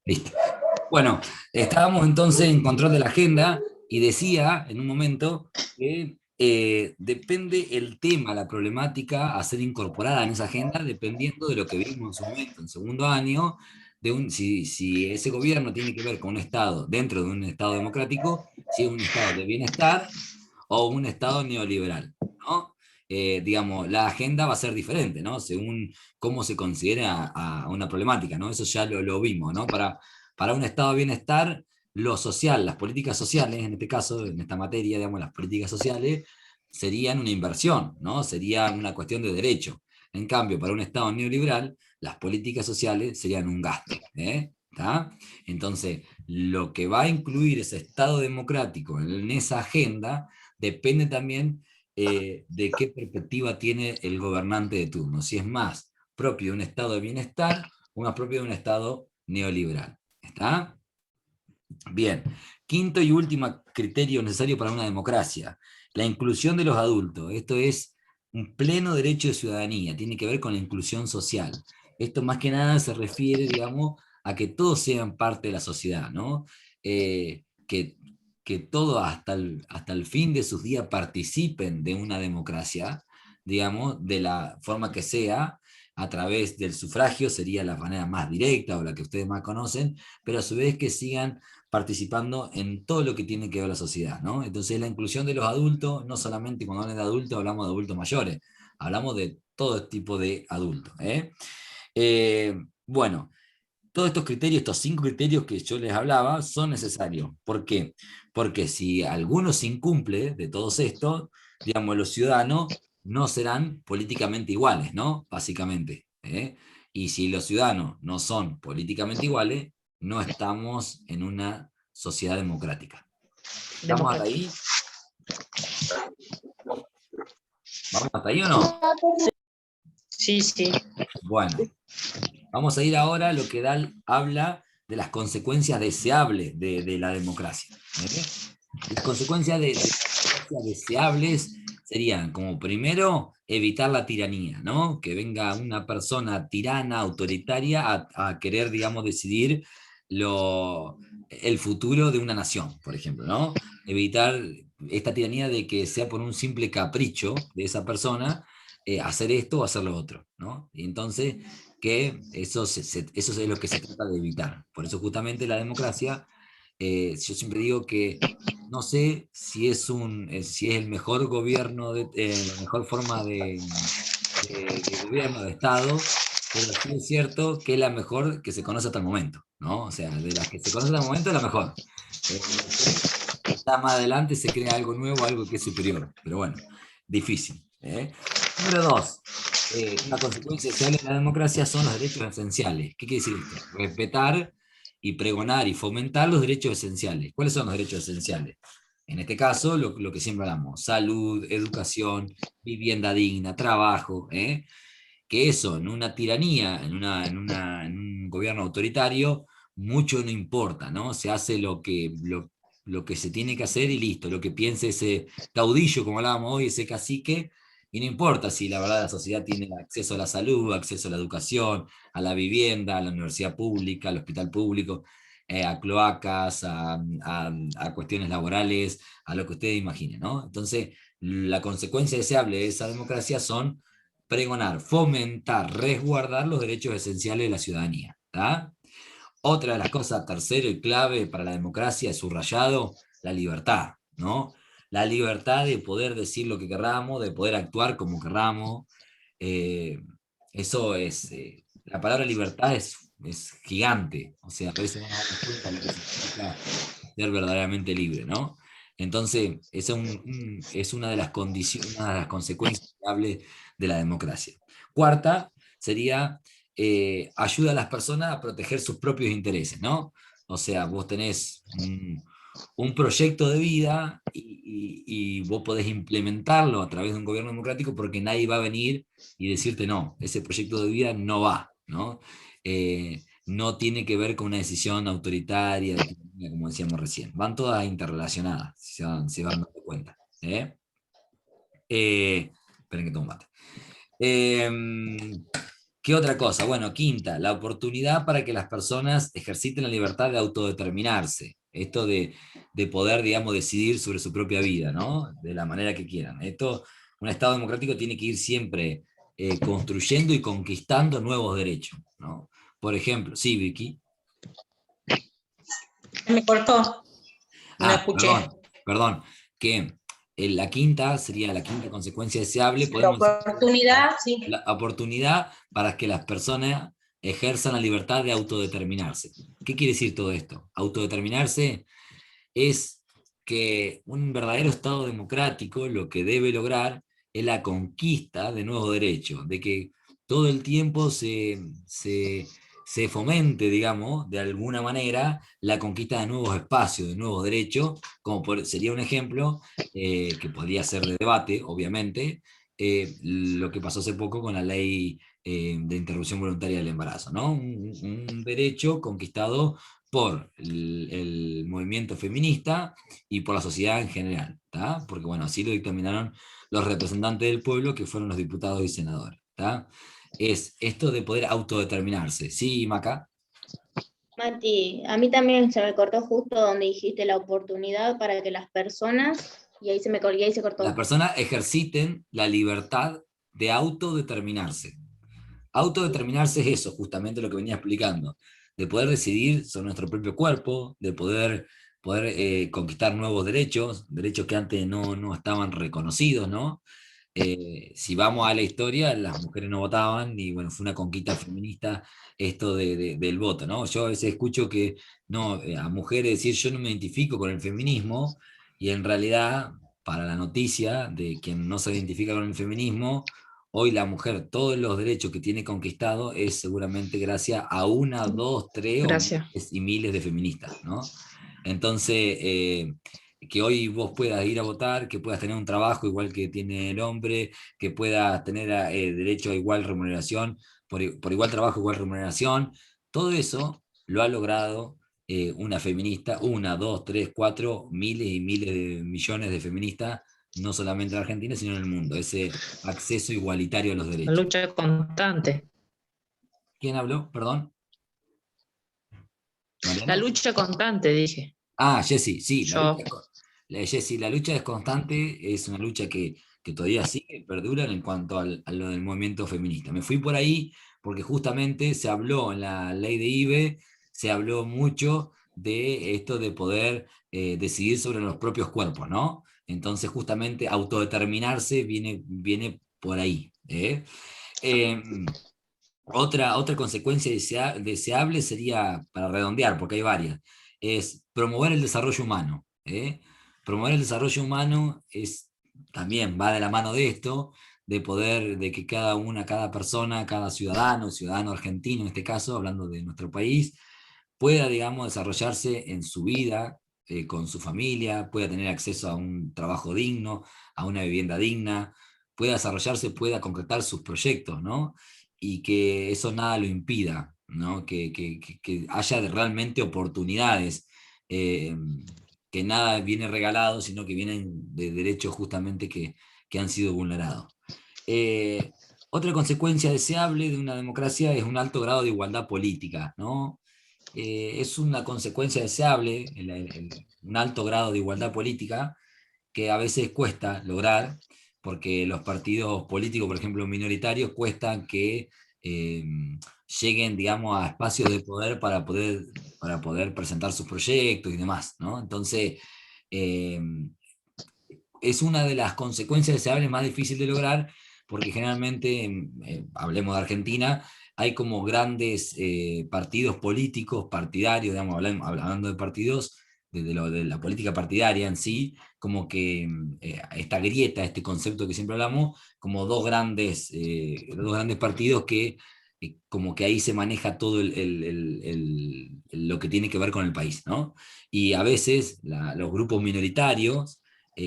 Listo. Bueno, estábamos entonces en control de la agenda y decía en un momento que depende el tema, la problemática a ser incorporada en esa agenda, dependiendo de lo que vimos en su momento, en segundo año, si ese gobierno tiene que ver con un Estado, dentro de un Estado democrático, si es un Estado de bienestar o un Estado neoliberal, ¿no? Digamos, la agenda va a ser diferente, ¿no? Según cómo se considera a una problemática, ¿no? Eso ya lo vimos, ¿no? Para un estado de bienestar, lo social, las políticas sociales, en este caso, en esta materia, digamos, las políticas sociales, serían una inversión, ¿no? Sería una cuestión de derecho. En cambio, para un estado neoliberal, las políticas sociales serían un gasto, ¿eh? ¿Está? Entonces, lo que va a incluir ese estado democrático en esa agenda depende también de qué perspectiva tiene el gobernante de turno, si es más propio de un estado de bienestar o más propio de un estado neoliberal. ¿Está? Bien. Quinto y último criterio necesario para una democracia, la inclusión de los adultos. Esto es un pleno derecho de ciudadanía, tiene que ver con la inclusión social. Esto más que nada se refiere, digamos, a que todos sean parte de la sociedad, ¿no? Que todos hasta el fin de sus días participen de una democracia, digamos, de la forma que sea, a través del sufragio sería la manera más directa o la que ustedes más conocen, pero a su vez que sigan participando en todo lo que tiene que ver la sociedad, ¿no? Entonces la inclusión de los adultos, no solamente cuando hablan de adultos hablamos de adultos mayores, hablamos de todo tipo de adultos. Bueno, todos estos criterios, estos 5 criterios que yo les hablaba, son necesarios. ¿Por qué? Porque si alguno se incumple de todos estos, digamos, los ciudadanos no serán políticamente iguales, ¿no? Básicamente. Y si los ciudadanos no son políticamente iguales, no estamos en una sociedad democrática. ¿Estamos hasta Democrático. ahí? ¿Vamos hasta ahí o no? Sí, sí. Bueno, vamos a ir ahora a lo que habla de las consecuencias deseables de la democracia. Las consecuencias de democracia deseables serían, como primero, evitar la tiranía, ¿no? Que venga una persona tirana, autoritaria, a querer, digamos, decidir el futuro de una nación, por ejemplo, ¿no? Evitar esta tiranía de que sea por un simple capricho de esa persona hacer esto o hacer lo otro, ¿no? Y entonces, que eso es lo que se trata de evitar. Por eso justamente la democracia, yo siempre digo que no sé si es el mejor gobierno, la mejor forma de gobierno, de Estado, pero sí es cierto que es la mejor que se conoce hasta el momento, ¿no? O sea, de las que se conoce hasta el momento es la mejor. Después, quizás más adelante se crea algo nuevo, algo que es superior, pero bueno, difícil. Número dos, una consecuencia deseable de la democracia son los derechos esenciales. ¿Qué quiere decir esto? Respetar y pregonar y fomentar los derechos esenciales. ¿Cuáles son los derechos esenciales? En este caso, lo que siempre hablamos, salud, educación, vivienda digna, trabajo, que eso en una tiranía, en un gobierno autoritario, mucho no importa, ¿no? Se hace lo que se tiene que hacer y listo, lo que piense ese caudillo, como hablábamos hoy, ese cacique, y no importa si la verdad la sociedad tiene acceso a la salud, acceso a la educación, a la vivienda, a la universidad pública, al hospital público, a cloacas, a cuestiones laborales, a lo que ustedes imaginen, ¿no? Entonces, la consecuencia deseable de esa democracia son pregonar, fomentar, resguardar los derechos esenciales de la ciudadanía. ¿Tá? Otra de las cosas, tercero y clave para la democracia, es subrayado, la libertad, ¿no? La libertad de poder decir lo que querramos, de poder actuar como querramos. Eh, eso es, la palabra libertad es gigante, o sea, a veces no nos damos cuenta de lo que significa ser verdaderamente libre, ¿no? Entonces, esa es una de las condiciones, una de las consecuencias de la democracia. Cuarta sería ayuda a las personas a proteger sus propios intereses, ¿no? O sea, vos tenés un proyecto de vida y vos podés implementarlo a través de un gobierno democrático porque nadie va a venir y decirte no, ese proyecto de vida no va, ¿no? No tiene que ver con una decisión autoritaria, de tiranía, como decíamos recién. Van todas interrelacionadas, si se van dando cuenta. Esperen que tomo mate. Eh, ¿Qué otra cosa? Bueno, quinta, la oportunidad para que las personas ejerciten la libertad de autodeterminarse. Esto de poder, digamos, decidir sobre su propia vida, ¿no? De la manera que quieran. Esto, un Estado democrático tiene que ir siempre construyendo y conquistando nuevos derechos, ¿no? Por ejemplo, sí, Vicky. Me cortó, no Ah, escuché. perdón, que la quinta sería la quinta consecuencia deseable, La podemos decir, oportunidad, sí. la oportunidad para que las personas ejerzan la libertad de autodeterminarse. ¿Qué quiere decir todo esto? Autodeterminarse es que un verdadero Estado democrático lo que debe lograr es la conquista de nuevos derechos, de que todo el tiempo se fomente, digamos, de alguna manera, la conquista de nuevos espacios, de nuevos derechos, como sería un ejemplo que podría ser de debate, obviamente, lo que pasó hace poco con la ley de interrupción voluntaria del embarazo, ¿no? Un derecho conquistado por el movimiento feminista y por la sociedad en general, ¿tá? Porque bueno, así lo dictaminaron los representantes del pueblo, que fueron los diputados y senadores, ¿tá? Es esto de poder autodeterminarse. ¿Sí, Maca? Mati, a mí también se me cortó justo donde dijiste la oportunidad para que las personas, y ahí se me colgué y se Las cortó. personas ejerciten la libertad de autodeterminarse. Autodeterminarse es eso, justamente lo que venía explicando, de poder decidir sobre nuestro propio cuerpo, de poder conquistar nuevos derechos, derechos que antes no estaban reconocidos, ¿no? Si vamos a la historia, las mujeres no votaban y bueno, fue una conquista feminista esto del voto, ¿no? Yo a veces escucho que no, a mujeres decir yo no me identifico con el feminismo y en realidad, para la noticia de quien no se identifica con el feminismo, hoy la mujer, todos los derechos que tiene conquistado es seguramente gracias a una, dos, tres o Gracias. miles y miles de feministas, ¿no? Entonces, que hoy vos puedas ir a votar, que puedas tener un trabajo igual que tiene el hombre, que puedas tener derecho a igual remuneración, por igual trabajo, igual remuneración, todo eso lo ha logrado una feminista, una, dos, tres, cuatro, miles y miles de millones de feministas, no solamente en Argentina, sino en el mundo, ese acceso igualitario a los La derechos. lucha constante. ¿Quién habló? Perdón. La ¿Mariano? lucha constante, dije. Ah, Jessy, sí, Yo. Jessy, la lucha es constante, es una lucha que todavía sigue, perdura en cuanto a lo del movimiento feminista. Me fui por ahí porque justamente se habló en la ley de IBE, se habló mucho de esto de poder decidir sobre los propios cuerpos, ¿no? Entonces justamente autodeterminarse viene por ahí. Otra consecuencia deseable sería, para redondear, porque hay varias, es promover el desarrollo humano. Promover el desarrollo humano también va de la mano de esto, de poder, de que cada persona, cada ciudadano argentino en este caso, hablando de nuestro país, pueda, digamos, desarrollarse en su vida, con su familia, pueda tener acceso a un trabajo digno, a una vivienda digna, pueda desarrollarse, pueda concretar sus proyectos, ¿no? Y que eso nada lo impida, ¿no? Que haya realmente oportunidades, eh, que nada viene regalado, sino que vienen de derechos justamente que han sido vulnerados. Eh, Otra consecuencia deseable de una democracia es un alto grado de igualdad política, ¿no? Es una consecuencia deseable, un alto grado de igualdad política, que a veces cuesta lograr, porque los partidos políticos, por ejemplo, minoritarios, cuestan que eh, lleguen, digamos, a espacios de poder para poder presentar sus proyectos y demás, ¿no? Entonces, eh, es una de las consecuencias deseables más difíciles de lograr, porque generalmente, hablemos de Argentina, hay como grandes partidos políticos, partidarios, digamos, hablando de partidos, de la política partidaria en sí, como que esta grieta, este concepto que siempre hablamos, como dos grandes partidos que como que ahí se maneja todo lo que tiene que ver con el país, ¿no? Y a veces los grupos minoritarios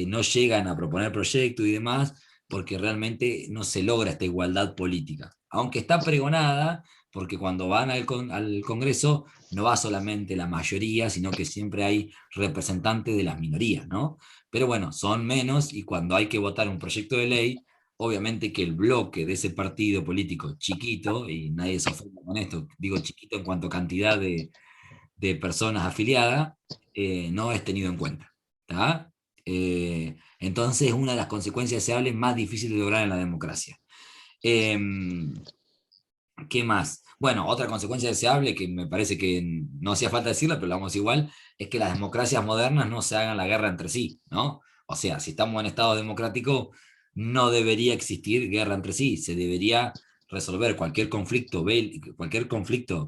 no llegan a proponer proyectos y demás, porque realmente no se logra esta igualdad política. Aunque está pregonada, porque cuando van al Congreso no va solamente la mayoría, sino que siempre hay representantes de las minorías, ¿no? Pero bueno, son menos y cuando hay que votar un proyecto de ley, obviamente que el bloque de ese partido político chiquito, y nadie se ofende con esto, digo chiquito en cuanto a cantidad de personas afiliadas, no es tenido en cuenta. ¿Tá? Entonces, una de las consecuencias deseables más difíciles de lograr en la democracia. ¿Qué más? Bueno, otra consecuencia deseable que me parece que no hacía falta decirla, pero la vamos igual, es que las democracias modernas no se hagan la guerra entre sí, ¿no? O sea, si estamos en estado democrático, no debería existir guerra entre sí, se debería resolver cualquier conflicto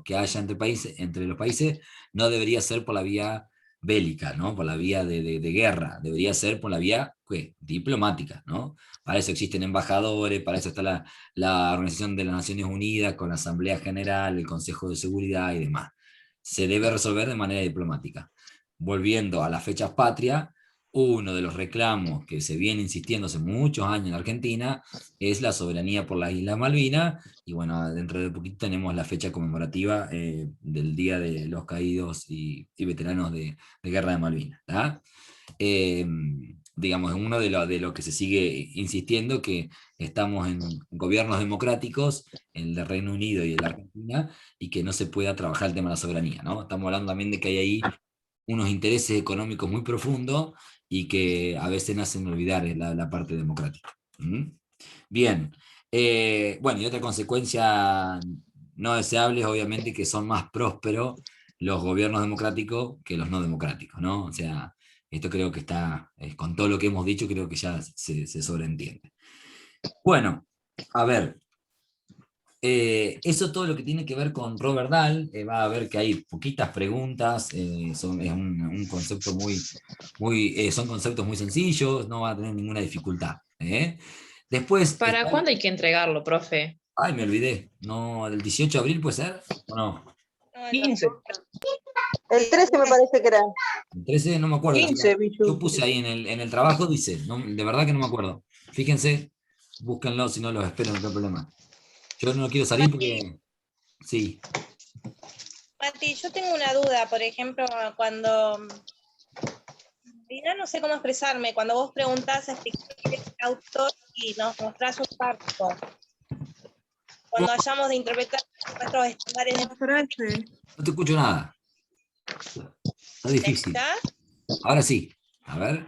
que haya entre los países, no debería ser por la vía bélica, ¿no? Por la vía de guerra, debería ser por la vía, ¿qué? Diplomática, ¿no? Para eso existen embajadores, para eso está la Organización de las Naciones Unidas con la Asamblea General, el Consejo de Seguridad y demás. Se debe resolver de manera diplomática. Volviendo a las fechas patrias, uno de los reclamos que se viene insistiendo hace muchos años en Argentina es la soberanía por las Islas Malvinas, y bueno, dentro de poquito tenemos la fecha conmemorativa del Día de los Caídos y Veteranos de Guerra de Malvinas. ¿Tá? Digamos, uno de lo que se sigue insistiendo, que estamos en gobiernos democráticos, el de Reino Unido y el de Argentina, y que no se pueda trabajar el tema de la soberanía, ¿no? Estamos hablando también de que hay ahí unos intereses económicos muy profundos y que a veces nos hacen olvidar la parte democrática. ¿Mm? Bien. Bueno, y otra consecuencia no deseable es obviamente que son más prósperos los gobiernos democráticos que los no democráticos, ¿no? O sea, esto creo que está, con todo lo que hemos dicho, creo que ya se sobreentiende. Bueno, a ver, eso todo lo que tiene que ver con Robert Dahl, va a ver que hay poquitas preguntas, es un concepto son conceptos muy sencillos, no va a tener ninguna dificultad. Después, ¿Para cuándo hay que entregarlo, profe? ay, me olvidé, no, ¿el 18 de abril puede ser? ¿O no? No, el 15. El 13 me parece que era. El 13 no me acuerdo. 15, bicho. Yo puse ahí en el trabajo, dice, no, de verdad que no me acuerdo. Fíjense, búsquenlo, si no los espero, no hay problema. Yo no quiero salir porque... Sí. Mati, yo tengo una duda, por ejemplo, cuando, ya no sé cómo expresarme, cuando vos preguntás, explicás quién es el autor y nos mostrás un párrafo, cuando hayamos de interpretar nuestros estándares de... Frase. No te escucho nada. Está difícil. ¿Está? Ahora sí. A ver.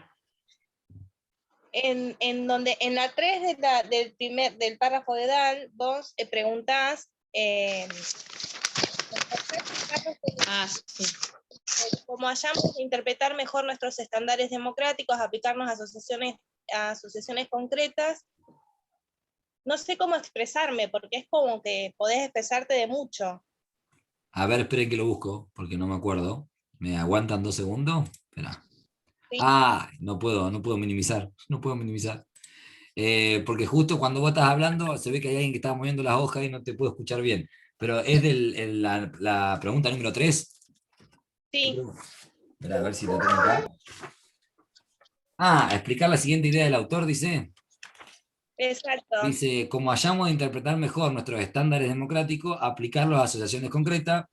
En donde, en la 3 del párrafo de Dahl, vos preguntás... Sí. como hayamos de interpretar mejor nuestros estándares democráticos, aplicarnos a asociaciones concretas, no sé cómo expresarme, porque es como que podés expresarte de mucho. A ver, esperen que lo busco, porque no me acuerdo. ¿Me aguantan 2 segundos? Espera. Sí. Ah, no puedo minimizar. No puedo minimizar. Porque justo cuando vos estás hablando, se ve que hay alguien que está moviendo las hojas y no te puedo escuchar bien. Pero es la pregunta número 3. Sí. Espera, a ver si lo tengo acá. Ah, explicar la siguiente idea del autor, dice. Exacto. Dice, como hayamos de interpretar mejor nuestros estándares democráticos, aplicarlos a asociaciones concretas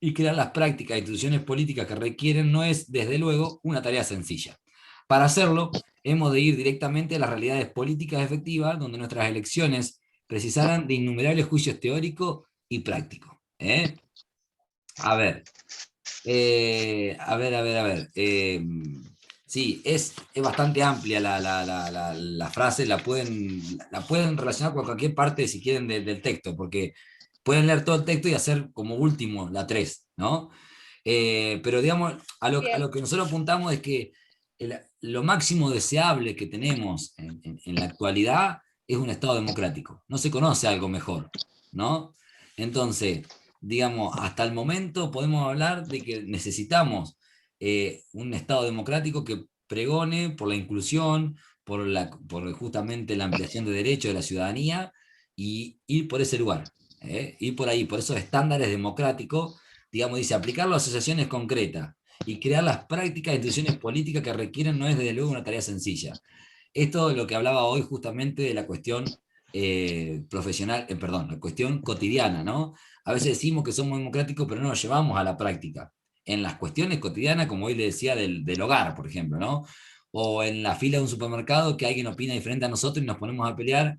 y crear las prácticas e instituciones políticas que requieren no es, desde luego, una tarea sencilla. Para hacerlo, hemos de ir directamente a las realidades políticas efectivas, donde nuestras elecciones precisaran de innumerables juicios teóricos y prácticos. A ver, sí, es bastante amplia la frase, la pueden relacionar con cualquier parte, si quieren, del texto, porque pueden leer todo el texto y hacer como último la 3, ¿no? Pero digamos, a lo que nosotros apuntamos es que lo máximo deseable que tenemos en la actualidad es un Estado democrático. No se conoce algo mejor, ¿no? Entonces, digamos, hasta el momento podemos hablar de que necesitamos un Estado democrático que pregone por la inclusión, por justamente la ampliación de derechos de la ciudadanía, y ir por ese lugar, ir por ahí, por esos estándares democráticos, digamos, dice, aplicarlo a asociaciones concretas y crear las prácticas de instituciones políticas que requieren no es desde luego una tarea sencilla. Esto es lo que hablaba hoy justamente de la cuestión profesional, perdón, la cuestión cotidiana, ¿no? A veces decimos que somos democráticos, pero no lo llevamos a la práctica. En las cuestiones cotidianas, como hoy le decía, del hogar, por ejemplo, ¿no? o en la fila de un supermercado que alguien opina diferente a nosotros y nos ponemos a pelear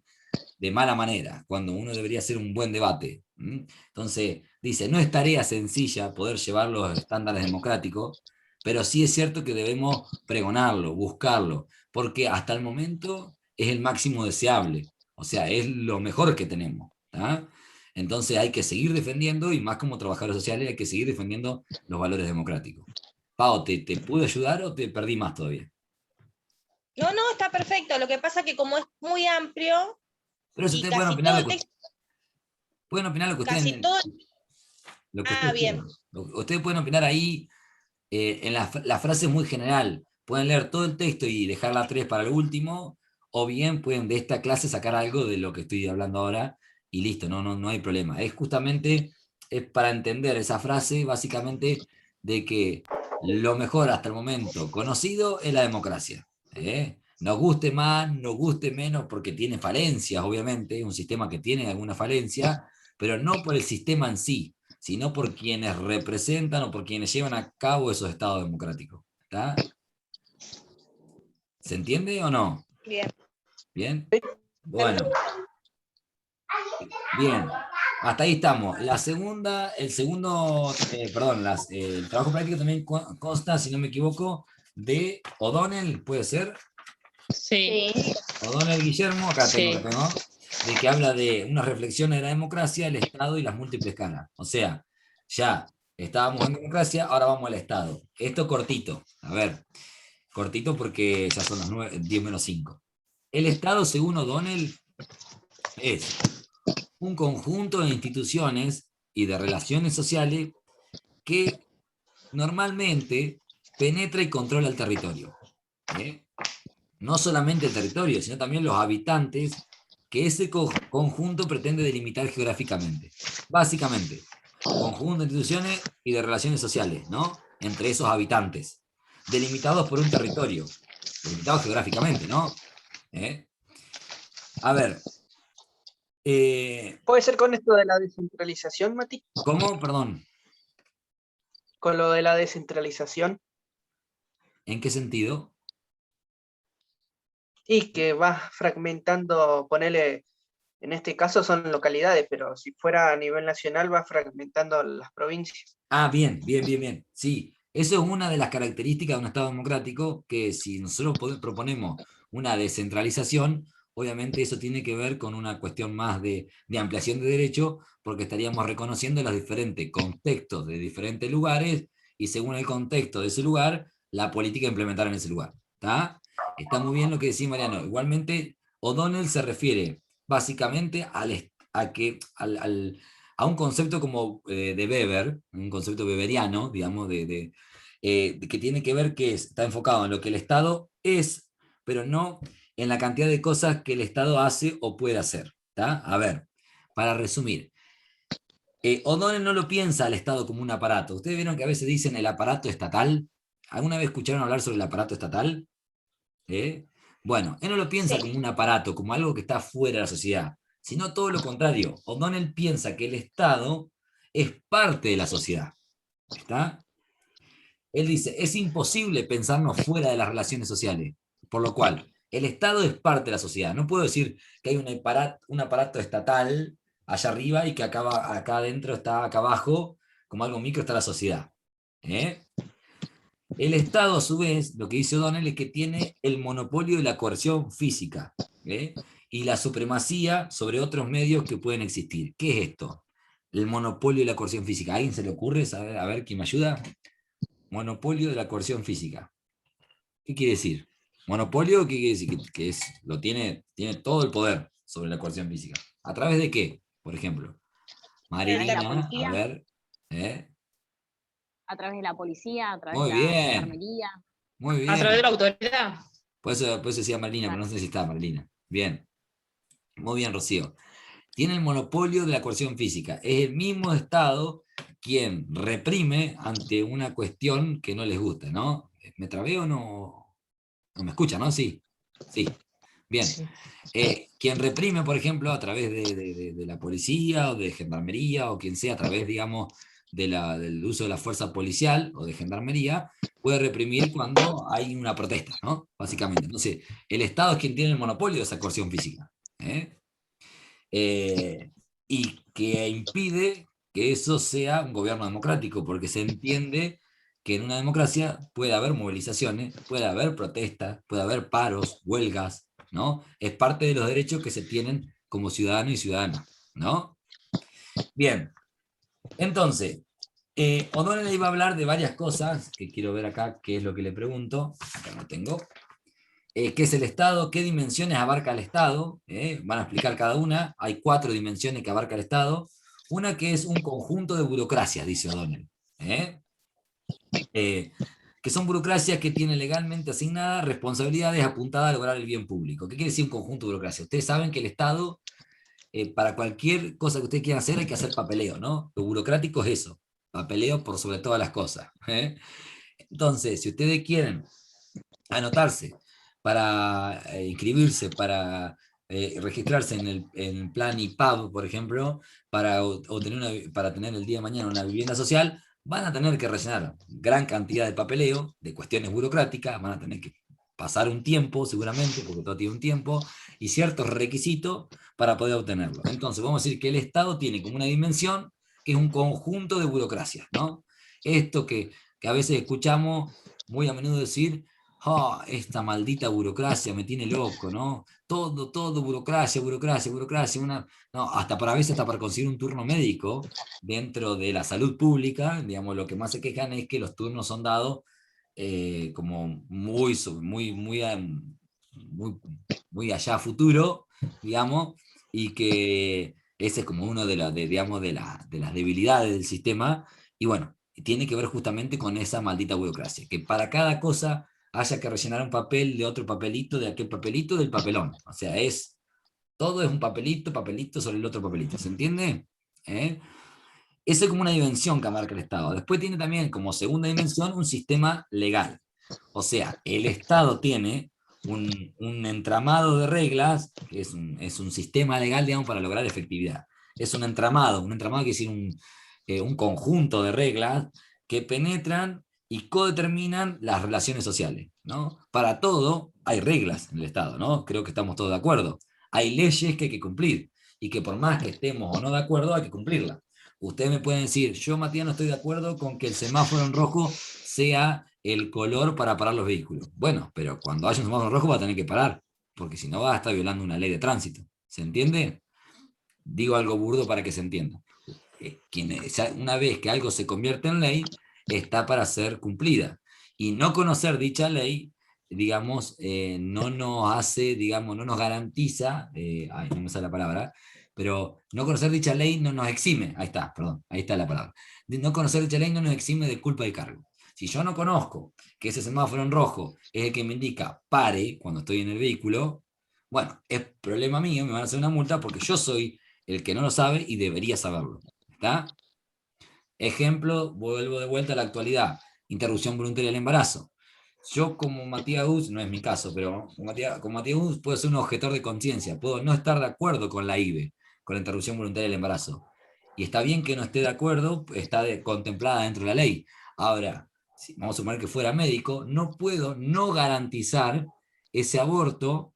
de mala manera, cuando uno debería hacer un buen debate. Entonces, dice, no es tarea sencilla poder llevar los estándares democráticos, pero sí es cierto que debemos pregonarlo, buscarlo, porque hasta el momento es el máximo deseable, o sea, es lo mejor que tenemos. ¿Tá? Entonces hay que seguir defendiendo, y más como trabajadores sociales, hay que seguir defendiendo los valores democráticos. Pau, ¿te pude ayudar o te perdí más todavía? No, no, está perfecto. Lo que pasa que como es muy amplio Pero si y ustedes pueden casi opinar todo lo el que, texto, pueden opinar lo que ustedes, casi todo, lo que ustedes bien. quieran. Ustedes pueden opinar ahí en la frase muy general. Pueden leer todo el texto y dejar la 3 para el último, o bien pueden de esta clase sacar algo de lo que estoy hablando ahora y listo, no hay problema. Es justamente es para entender esa frase, básicamente, de que lo mejor hasta el momento conocido es la democracia. ¿Eh? Nos guste más, nos guste menos, porque tiene falencias, obviamente, un sistema que tiene alguna falencia, pero no por el sistema en sí, sino por quienes representan o por quienes llevan a cabo esos estados democráticos. ¿Está? ¿Se entiende o no? Bien. ¿Bien? Bueno, bien. Hasta ahí estamos. La segunda, el segundo, perdón, el trabajo práctico también consta, si no me equivoco, de O'Donnell, ¿puede ser? Sí, Sí. O'Donnell Guillermo, acá sí. lo tengo, de que habla de unas reflexiones de la democracia, el Estado y las múltiples caras. O sea, ya estábamos en democracia, ahora vamos al Estado. Esto cortito, a ver, cortito porque ya son las 10 menos 5. El Estado, según O'Donnell, es un conjunto de instituciones y de relaciones sociales que normalmente penetra y controla el territorio. ¿Eh? No solamente el territorio, sino también los habitantes que ese conjunto pretende delimitar geográficamente. Básicamente, conjunto de instituciones y de relaciones sociales, ¿no? Entre esos habitantes, delimitados por un territorio, delimitados geográficamente, ¿no? A ver, ¿Puede ser con esto de la descentralización, Mati? ¿cómo? Perdón, Con lo de la descentralización. ¿en qué sentido? Y que va fragmentando, ponele, en este caso son localidades, pero si fuera a nivel nacional va fragmentando las provincias. Ah, bien, bien, bien, bien. Sí, eso es una de las características de un Estado democrático, que si nosotros proponemos una descentralización, obviamente eso tiene que ver con una cuestión más de ampliación de derechos, porque estaríamos reconociendo los diferentes contextos de diferentes lugares, y según el contexto de ese lugar, la política a implementar en ese lugar. ¿Está? Está muy bien lo que decía Mariano. Igualmente, O'Donnell se refiere básicamente a un concepto como de Weber, un concepto weberiano, digamos, de que tiene que ver que está enfocado en lo que el Estado es, pero no en la cantidad de cosas que el Estado hace o puede hacer. ¿Tá? A ver, para resumir, O'Donnell no lo piensa al Estado como un aparato. Ustedes vieron que a veces dicen el aparato estatal. ¿Alguna vez escucharon hablar sobre el aparato estatal? ¿Eh? Bueno, él no lo piensa Sí. como un aparato, como algo que está fuera de la sociedad, sino todo lo contrario. O'Donnell piensa que el Estado es parte de la sociedad. ¿Está? Él dice, es imposible pensarnos fuera de las relaciones sociales, por lo cual el Estado es parte de la sociedad. No puedo decir que hay un aparato estatal allá arriba y que acá adentro está, acá abajo, como algo micro está la sociedad. ¿Eh? El Estado, a su vez, lo que dice O'Donnell es que tiene el monopolio de la coerción física, ¿eh? Y la supremacía sobre otros medios que pueden existir. ¿Qué es esto? El monopolio de la coerción física. ¿A alguien se le ocurre? A ver, ¿quién me ayuda? Monopolio de la coerción física. ¿Qué quiere decir? Monopolio, ¿qué quiere decir? Que tiene todo el poder sobre la coerción física. ¿A través de qué? Por ejemplo, A través de la Marilina, a policía, ver. ¿Eh? a través de la policía, a través de Muy la bien, gendarmería. muy A través de bien. la autoridad. Por eso decía Marilina, pero no sé si está Marilina. Bien, muy bien, Rocío. Tiene el monopolio de la coerción física. Es el mismo Estado quien reprime ante una cuestión que no les gusta, ¿no? ¿Me trabé o no? ¿No me escucha, no? Sí. Sí. Bien. Sí. Quien reprime, por ejemplo, a través de la policía o de gendarmería o quien sea, a través, digamos, del uso de la fuerza policial o de gendarmería, puede reprimir cuando hay una protesta, ¿no? Básicamente. Entonces, el Estado es quien tiene el monopolio de esa coerción física. Y que impide que eso sea un gobierno democrático, porque se entiende que en una democracia puede haber movilizaciones, puede haber protestas, puede haber paros, huelgas, ¿no? Es parte de los derechos que se tienen como ciudadano y ciudadana, ¿no? Bien, entonces, O'Donnell iba a hablar de varias cosas, que quiero ver acá qué es lo que le pregunto, acá no tengo. ¿Qué es el Estado? ¿Qué dimensiones abarca el Estado? Van a explicar cada una. Hay 4 dimensiones que abarca el Estado. Una que es un conjunto de burocracias, dice O'Donnell. Que son burocracias que tienen legalmente asignadas responsabilidades apuntadas a lograr el bien público. ¿Qué quiere decir un conjunto de burocracias? Ustedes saben que el Estado, para cualquier cosa que ustedes quieran hacer, hay que hacer papeleo, ¿no? Lo burocrático es eso, papeleo por sobre todas las cosas. Entonces, si ustedes quieren anotarse para inscribirse, para registrarse en el plan IPAB, por ejemplo, para tener el día de mañana una vivienda social, van a tener que rellenar gran cantidad de papeleo, de cuestiones burocráticas, van a tener que pasar un tiempo, seguramente, porque todo tiene un tiempo, y ciertos requisitos para poder obtenerlo. Entonces, vamos a decir que el Estado tiene como una dimensión que es un conjunto de burocracias, ¿no? Esto que a veces escuchamos muy a menudo decir, oh, esta maldita burocracia me tiene loco, ¿no? Todo burocracia, burocracia, burocracia. No, a veces hasta para conseguir un turno médico dentro de la salud pública, digamos, lo que más se quejan es que los turnos son dados como muy allá a futuro, digamos, y que ese es como uno digamos, de las debilidades del sistema, y bueno, tiene que ver justamente con esa maldita burocracia, que para cada cosa haya que rellenar un papel de otro papelito, de aquel papelito, del papelón. O sea, todo es un papelito, papelito sobre el otro papelito. ¿Se entiende? Eso es como una dimensión que marca el Estado. Después tiene también como segunda dimensión un sistema legal. O sea, el Estado tiene un entramado de reglas, que es un sistema legal, digamos, para lograr efectividad. Es un entramado quiere decir un conjunto de reglas que penetran y codeterminan las relaciones sociales, ¿no? Para todo hay reglas en el Estado, ¿no? Creo que estamos todos de acuerdo. Hay leyes que hay que cumplir y que por más que estemos o no de acuerdo, hay que cumplirlas. Ustedes me pueden decir, yo, Matías, no estoy de acuerdo con que el semáforo en rojo sea el color para parar los vehículos. Bueno, pero cuando haya un semáforo en rojo va a tener que parar, porque si no va a estar violando una ley de tránsito. ¿Se entiende? Digo algo burdo para que se entienda. Una vez que algo se convierte en ley, está para ser cumplida. Y no conocer dicha ley, digamos, no nos hace, digamos, no nos garantiza, no me sale la palabra, pero no conocer dicha ley no nos exime, ahí está, perdón, ahí está la palabra. No conocer dicha ley no nos exime de culpa y cargo. Si yo no conozco que ese semáforo en rojo es el que me indica pare cuando estoy en el vehículo, bueno, es problema mío, me van a hacer una multa porque yo soy el que no lo sabe y debería saberlo. ¿Está? Ejemplo, vuelvo de vuelta a la actualidad, interrupción voluntaria del embarazo. Yo como Matías Gus, no es mi caso, pero como Matías Gus puedo ser un objetor de conciencia, puedo no estar de acuerdo con la IVE, con la interrupción voluntaria del embarazo. Y está bien que no esté de acuerdo, está contemplada dentro de la ley. Ahora, si vamos a suponer que fuera médico, no puedo no garantizar ese aborto.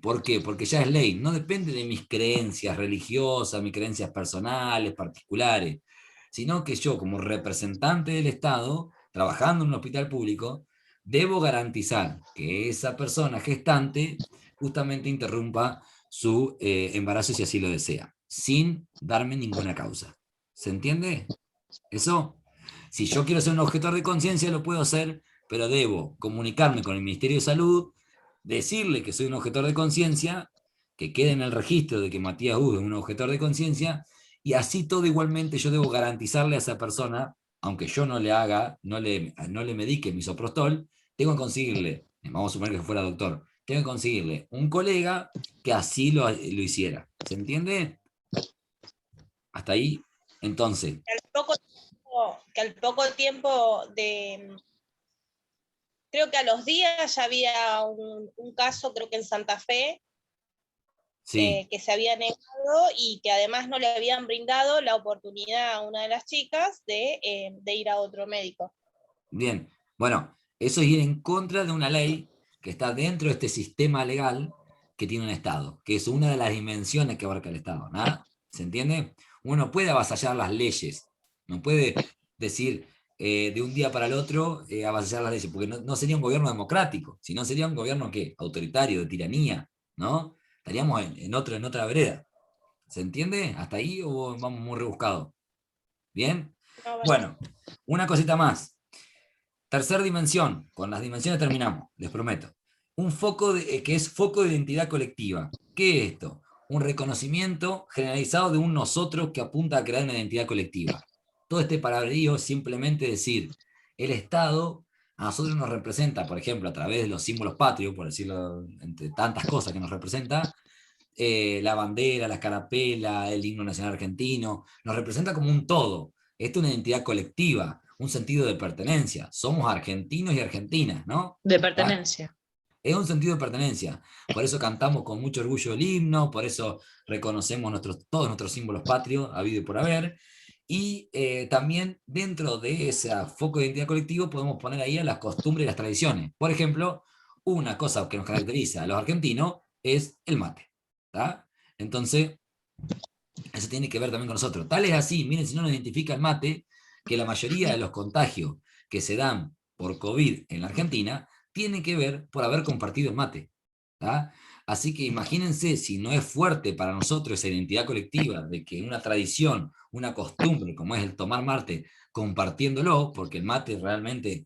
¿Por qué? Porque ya es ley, no depende de mis creencias religiosas, mis creencias personales, particulares, sino que yo como representante del Estado, trabajando en un hospital público, debo garantizar que esa persona gestante justamente interrumpa su embarazo si así lo desea, sin darme ninguna causa. ¿Se entiende? Eso, si yo quiero ser un objetor de conciencia, lo puedo hacer, pero debo comunicarme con el Ministerio de Salud, decirle que soy un objetor de conciencia, que quede en el registro de que Matías Gus es un objetor de conciencia, y así todo igualmente yo debo garantizarle a esa persona, aunque yo no le haga, no le medique misoprostol, tengo que conseguirle, vamos a suponer que fuera doctor, tengo que conseguirle un colega que así lo hiciera. ¿Se entiende? Hasta ahí. Entonces, que al poco tiempo de, creo que a los días ya había un caso, creo que en Santa Fe, Sí, que se había negado y que además no le habían brindado la oportunidad a una de las chicas de ir a otro médico. bien. Bueno, eso es ir en contra de una ley que está dentro de este sistema legal que tiene un Estado, que es una de las dimensiones que abarca el Estado. ¿Nada? ¿Se entiende? Uno puede avasallar las leyes, no puede decir de un día para el otro avasallar las leyes, porque no sería un gobierno democrático, sino sería un gobierno ¿qué? Autoritario, de tiranía, ¿no? Estaríamos en otra vereda. ¿Se entiende? ¿Hasta ahí o vamos muy rebuscados? ¿Bien? No, Bueno, una cosita más. Tercer dimensión, con las dimensiones terminamos, les prometo. Un foco que es foco de identidad colectiva. ¿Qué es esto? Un reconocimiento generalizado de un nosotros que apunta a crear una identidad colectiva. Todo este palabrerío es simplemente decir, el Estado a nosotros nos representa, por ejemplo, a través de los símbolos patrios, por decirlo entre tantas cosas que nos representa, la bandera, la escarapela, el himno nacional argentino, nos representa como un todo. Esto es una identidad colectiva, un sentido de pertenencia. Somos argentinos y argentinas, ¿no? De ¿Ah? pertenencia. Es un sentido de pertenencia. Por eso cantamos con mucho orgullo el himno, por eso reconocemos todos nuestros símbolos patrios, habido y por haber. Y también dentro de ese foco de identidad colectivo podemos poner ahí a las costumbres y las tradiciones. Por ejemplo, una cosa que nos caracteriza a los argentinos es el mate. ¿Tá? Entonces, eso tiene que ver también con nosotros. Tal es así, miren, si no nos identifica el mate, que la mayoría de los contagios que se dan por COVID en la Argentina tienen que ver por haber compartido el mate. ¿Tá? Así que imagínense si no es fuerte para nosotros esa identidad colectiva de que una tradición, una costumbre, como es el tomar mate, compartiéndolo, porque el mate realmente,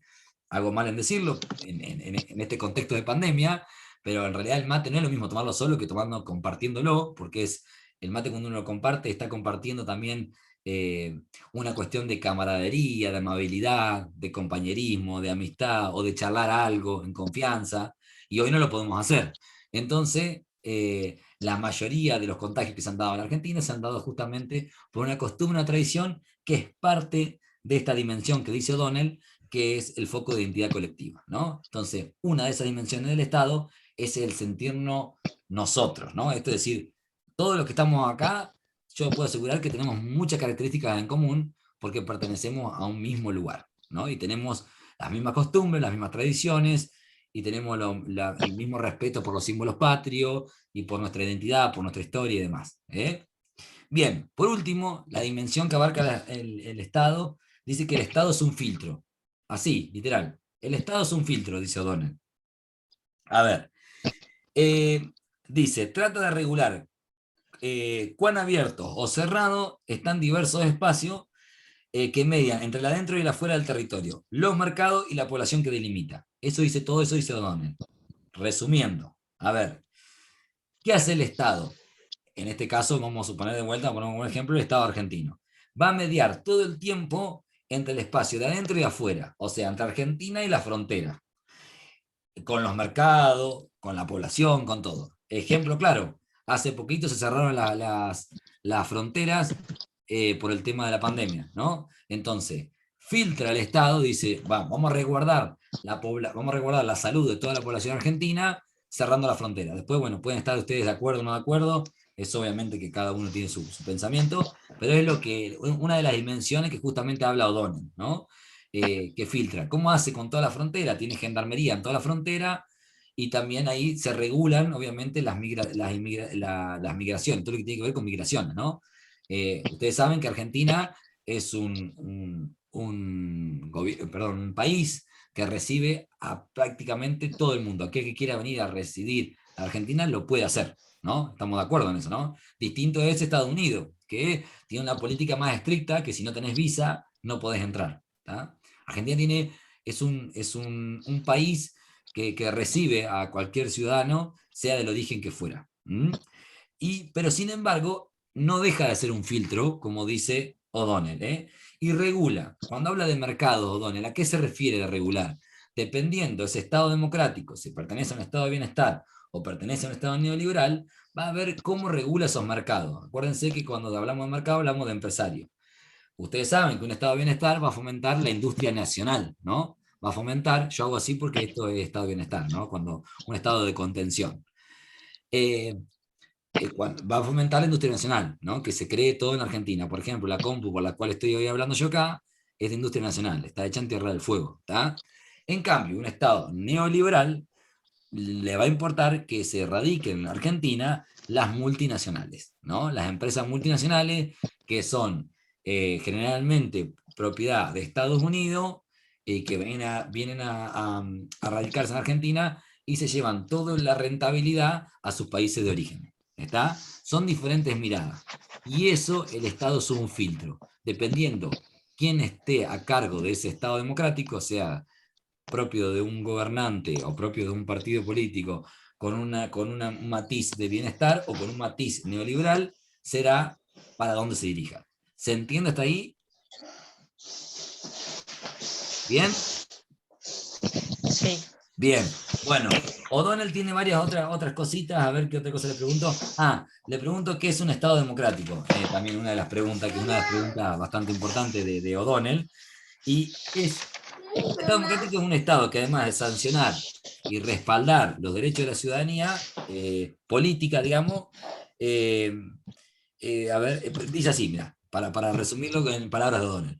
hago mal en decirlo, en este contexto de pandemia, pero en realidad el mate no es lo mismo tomarlo solo que tomarlo compartiéndolo, porque es el mate cuando uno lo comparte está compartiendo también una cuestión de camaradería, de amabilidad, de compañerismo, de amistad o de charlar algo en confianza, y hoy no lo podemos hacer. Entonces, la mayoría de los contagios que se han dado en la Argentina se han dado justamente por una costumbre, una tradición que es parte de esta dimensión que dice O'Donnell, que es el foco de identidad colectiva, ¿no? Entonces, una de esas dimensiones del Estado es el sentirnos nosotros, ¿no? Esto es decir, todos los que estamos acá, yo puedo asegurar que tenemos muchas características en común porque pertenecemos a un mismo lugar, ¿no? Y tenemos las mismas costumbres, las mismas tradiciones, y tenemos el mismo respeto por los símbolos patrios y por nuestra identidad, por nuestra historia y demás. Bien, por último, la dimensión que abarca el Estado, dice que el Estado es un filtro. Así, literal. El Estado es un filtro, dice O'Donnell. A ver, dice, trata de regular cuán abiertos o cerrados están diversos espacios que median entre el adentro y el afuera del territorio, los mercados y la población que delimita. Eso dice todo, eso dice O'Donnell. Resumiendo, a ver, ¿qué hace el Estado? En este caso, vamos a suponer de vuelta, ponemos un ejemplo, el Estado argentino. Va a mediar todo el tiempo entre el espacio de adentro y afuera, o sea, entre Argentina y la frontera, con los mercados, con la población, con todo. Ejemplo claro, hace poquito se cerraron las fronteras por el tema de la pandemia, ¿no? Entonces, filtra el Estado, dice, vamos a resguardar vamos a resguardar la salud de toda la población argentina cerrando la frontera. Después, bueno, pueden estar ustedes de acuerdo o no de acuerdo, es obviamente que cada uno tiene su pensamiento, pero es una de las dimensiones que justamente habla O'Donnell, ¿no? Que filtra. ¿Cómo hace con toda la frontera? Tiene gendarmería en toda la frontera, y también ahí se regulan, obviamente, las migraciones, todo lo que tiene que ver con migraciones, ¿no? Ustedes saben que Argentina es un país que recibe a prácticamente todo el mundo. Aquel que quiera venir a residir a Argentina lo puede hacer, ¿no? Estamos de acuerdo en eso, ¿no? Distinto es Estados Unidos, que tiene una política más estricta, que si no tenés visa, no podés entrar. ¿Tá? Argentina es un país que recibe a cualquier ciudadano, sea del origen que fuera. Pero sin embargo, no deja de ser un filtro, como dice O'Donnell, y regula. Cuando habla de mercado, O'Donnell, ¿a qué se refiere de regular? Dependiendo de ese Estado democrático, si pertenece a un Estado de bienestar o pertenece a un Estado neoliberal, va a ver cómo regula esos mercados. Acuérdense que cuando hablamos de mercado hablamos de empresarios. Ustedes saben que un Estado de bienestar va a fomentar la industria nacional, ¿no? Va a fomentar, yo hago así porque esto es Estado de bienestar, ¿no? Cuando un estado de contención. va a fomentar la industria nacional, ¿no? Que se cree todo en Argentina. Por ejemplo, la compu por la cual estoy hoy hablando yo acá es de industria nacional, está hecha en Tierra del Fuego. ¿Está? En cambio, un Estado neoliberal le va a importar que se radiquen en Argentina las multinacionales, ¿no? Las empresas multinacionales que son generalmente propiedad de Estados Unidos y que vienen a radicarse en Argentina y se llevan toda la rentabilidad a sus países de origen. ¿Está? Son diferentes miradas. Y eso el Estado es un filtro. Dependiendo quién esté a cargo de ese Estado democrático, sea propio de un gobernante o propio de un partido político con un matiz de bienestar o con un matiz neoliberal, será para dónde se dirija. ¿Se entiende hasta ahí? ¿Bien? Sí. Bien. Bueno, O'Donnell tiene varias otras cositas, a ver qué otra cosa le pregunto. Le pregunto qué es un Estado democrático. También una de las preguntas, que es una de las preguntas bastante importantes de O'Donnell. Y un Estado democrático es un Estado que además de sancionar y respaldar los derechos de la ciudadanía política, digamos, dice así, mira, para resumirlo en palabras de O'Donnell.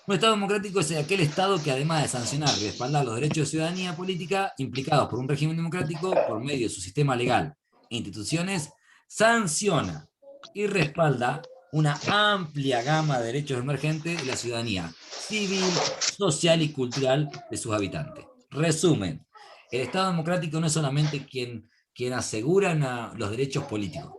Un Estado democrático es aquel Estado que además de sancionar y respaldar los derechos de ciudadanía política implicados por un régimen democrático por medio de su sistema legal e instituciones, sanciona y respalda una amplia gama de derechos emergentes de la ciudadanía civil, social y cultural de sus habitantes. Resumen, el Estado democrático no es solamente quien asegura los derechos políticos,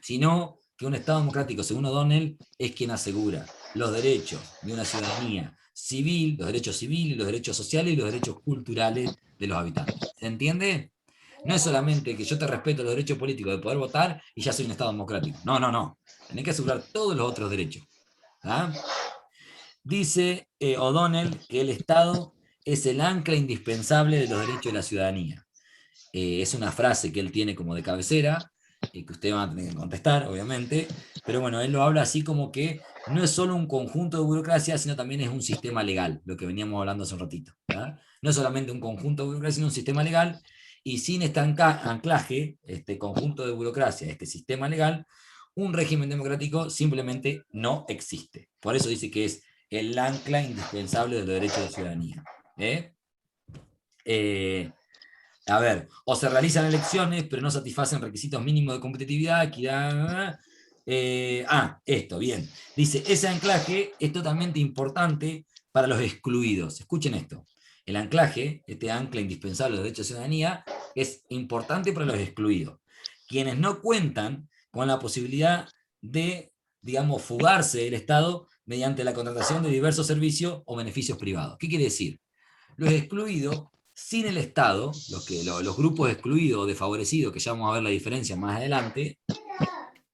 sino que un Estado democrático, según O'Donnell, es quien asegura los derechos de una ciudadanía civil, los derechos civiles, los derechos sociales y los derechos culturales de los habitantes. ¿Se entiende? No es solamente que yo te respeto los derechos políticos de poder votar y ya soy un Estado democrático. No, no, no. Tenés que asegurar todos los otros derechos. ¿Ah? Dice O'Donnell que el Estado es el ancla indispensable de los derechos de la ciudadanía. Es una frase que él tiene como de cabecera, que usted va a tener que contestar, obviamente, pero bueno, él lo habla así como que no es solo un conjunto de burocracia, sino también es un sistema legal, lo que veníamos hablando hace un ratito. ¿Verdad? No es solamente un conjunto de burocracia, sino un sistema legal, y sin este anclaje, este conjunto de burocracia, este sistema legal, un régimen democrático simplemente no existe. Por eso dice que es el ancla indispensable de los derechos de ciudadanía. A ver, o se realizan elecciones, pero no satisfacen requisitos mínimos de competitividad, equidad. Esto, bien. Dice, ese anclaje es totalmente importante para los excluidos. Escuchen esto. El anclaje, este ancla indispensable de los derechos de ciudadanía, es importante para los excluidos. Quienes no cuentan con la posibilidad de, digamos, fugarse del Estado mediante la contratación de diversos servicios o beneficios privados. ¿Qué quiere decir? Los excluidos, sin el Estado, los grupos excluidos o desfavorecidos, que ya vamos a ver la diferencia más adelante,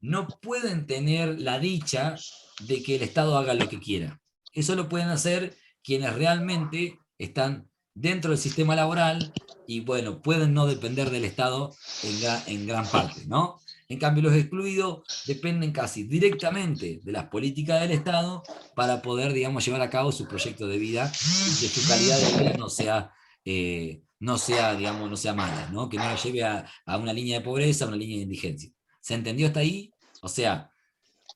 no pueden tener la dicha de que el Estado haga lo que quiera. Eso lo pueden hacer quienes realmente están dentro del sistema laboral y, bueno, pueden no depender del Estado en gran parte, ¿no? En cambio, los excluidos dependen casi directamente de las políticas del Estado para poder, digamos, llevar a cabo su proyecto de vida y que su calidad de vida no sea, digamos, no sea mala, ¿no? Que no lo lleve a una línea de pobreza, a una línea de indigencia. ¿Se entendió hasta ahí? O sea,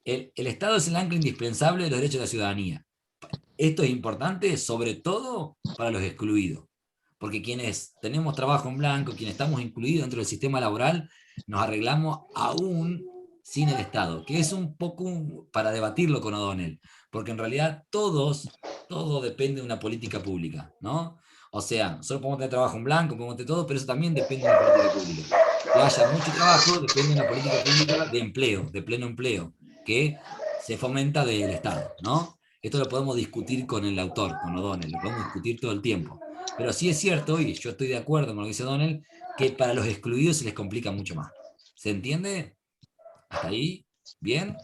el Estado es el ancla indispensable de los derechos de la ciudadanía. Esto es importante sobre todo para los excluidos, porque quienes tenemos trabajo en blanco, quienes estamos incluidos dentro del sistema laboral, nos arreglamos aún sin el Estado, que es un poco para debatirlo con O'Donnell, porque en realidad todo depende de una política pública, ¿no? O sea, nosotros podemos tener trabajo en blanco, podemos tener todo, pero eso también depende de una política pública. Que haya mucho trabajo depende de una política pública de empleo, de pleno empleo, que se fomenta del Estado, ¿no? Esto lo podemos discutir con el autor, con O'Donnell, lo podemos discutir todo el tiempo. Pero sí es cierto, y yo estoy de acuerdo con lo que dice O'Donnell, que para los excluidos se les complica mucho más. ¿Se entiende? ¿Hasta ahí? ¿Bien?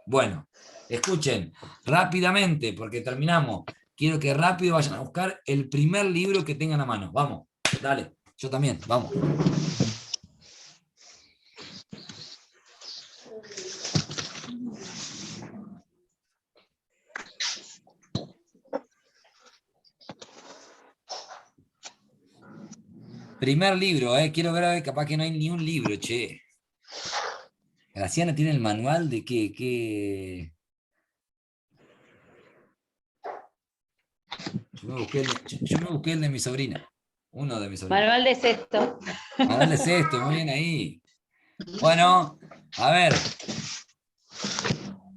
Bueno, escuchen, rápidamente, porque terminamos. Quiero que rápido vayan a buscar el primer libro que tengan a mano. Vamos, dale, yo también, vamos. Primer libro, quiero ver, capaz que no hay ni un libro, che. Graciana tiene el manual de qué. Yo me busqué el de mi sobrina. Uno de mis sobrinos. Manual de sexto. Manual de sexto, muy bien ahí. Bueno, a ver.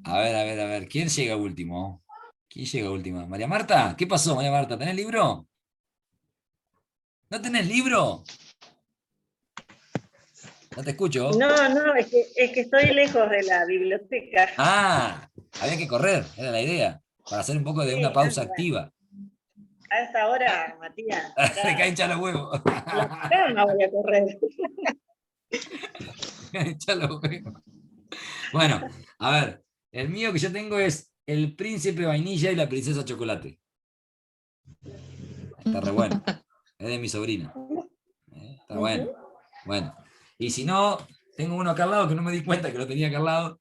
A ver. ¿Quién llega último? ¿Quién llega última? ¿María Marta? ¿Qué pasó, María Marta? ¿Tenés libro? ¿No tenés libro? No te escucho. No, es que estoy lejos de la biblioteca. Ah, había que correr, era la idea. Para hacer un poco de una pausa activa. A esta hora, Matías. Te caen hinchar los huevos. La cama voy a correr. Hinchar los huevos. Bueno, a ver. El mío que yo tengo es El Príncipe Vainilla y la Princesa Chocolate. Está re bueno. Es de mi sobrina. Está bueno. Bueno. Y si no, tengo uno acá al lado que no me di cuenta que lo tenía acá al lado.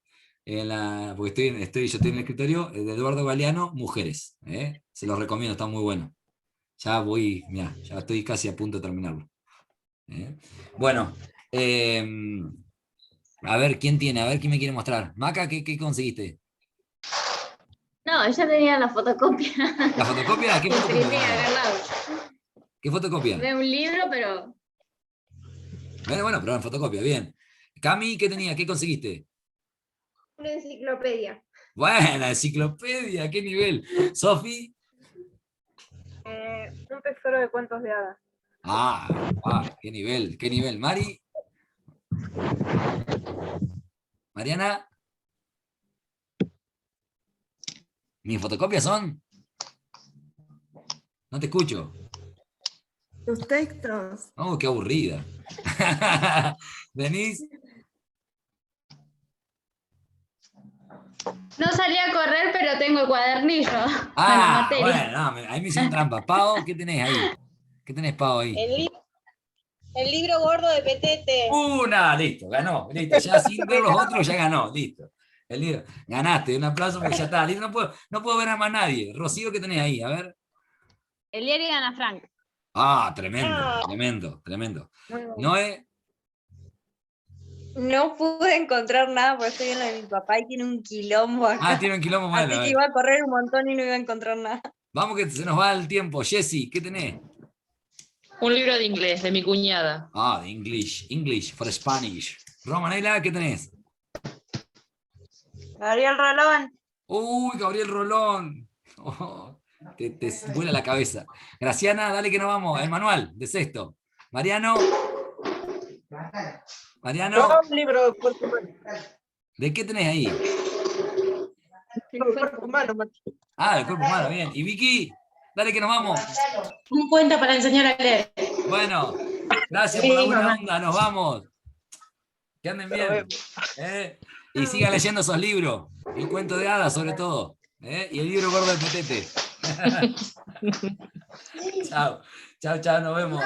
Porque yo estoy en el escritorio de Eduardo Galeano, Mujeres. Se los recomiendo, está muy bueno. Ya ya estoy casi a punto de terminarlo. Bueno, a ver quién tiene, a ver quién me quiere mostrar. Maca, ¿qué conseguiste? No, ella tenía la fotocopia. ¿La fotocopia? ¿Qué fotocopia? Imprimí acá al lado. ¿Qué fotocopia? De un libro, pero Bueno, pero en fotocopia, bien. Cami, ¿qué tenía? ¿Qué conseguiste? una enciclopedia. Buena, enciclopedia, ¿qué nivel? Sofi. Un tesoro de cuentos de hadas. Qué nivel. Mari. Mariana. ¿Mis fotocopias son? No te escucho. Tus textos. Oh, qué aburrida. ¿Venís? No salí a correr, pero tengo el cuadernillo. Con la materia. Bueno, no, ahí me hicieron trampa. Pau, ¿qué tenés ahí? ¿Qué tenés, Pau, ahí? El libro gordo de Petete. Listo, ganó. Listo, ya sin ver los otros ya ganó. Listo. El libro. Ganaste, un aplauso porque ya está. Listo, no puedo ver a más nadie. Rocío, ¿qué tenés ahí? A ver. El diario de Ana Frank. Tremendo. Noé. No pude encontrar nada porque estoy en lo de mi papá y tiene un quilombo acá. Tiene un quilombo malo. Así que iba a correr un montón y no iba a encontrar nada. Vamos que se nos va el tiempo. Jessy, ¿qué tenés? Un libro de inglés de mi cuñada. De English for Spanish. Romanela, ¿qué tenés? Gabriel Rolón. Uy, Gabriel Rolón. Te vuela la cabeza. Graciana, dale que nos vamos. El manual de sexto. Mariano. No, un libro de cuerpo humano. ¿De qué tenés ahí? El cuerpo humano, Mati. El cuerpo humano, bien. ¿Y Vicky? Dale que nos vamos. Un cuento para enseñar a leer. Bueno, gracias por la buena onda, nos vamos. Que anden bien. Y sigan leyendo esos libros. El cuento de hadas, sobre todo. Y el libro gordo del Petete. Chao, nos vemos.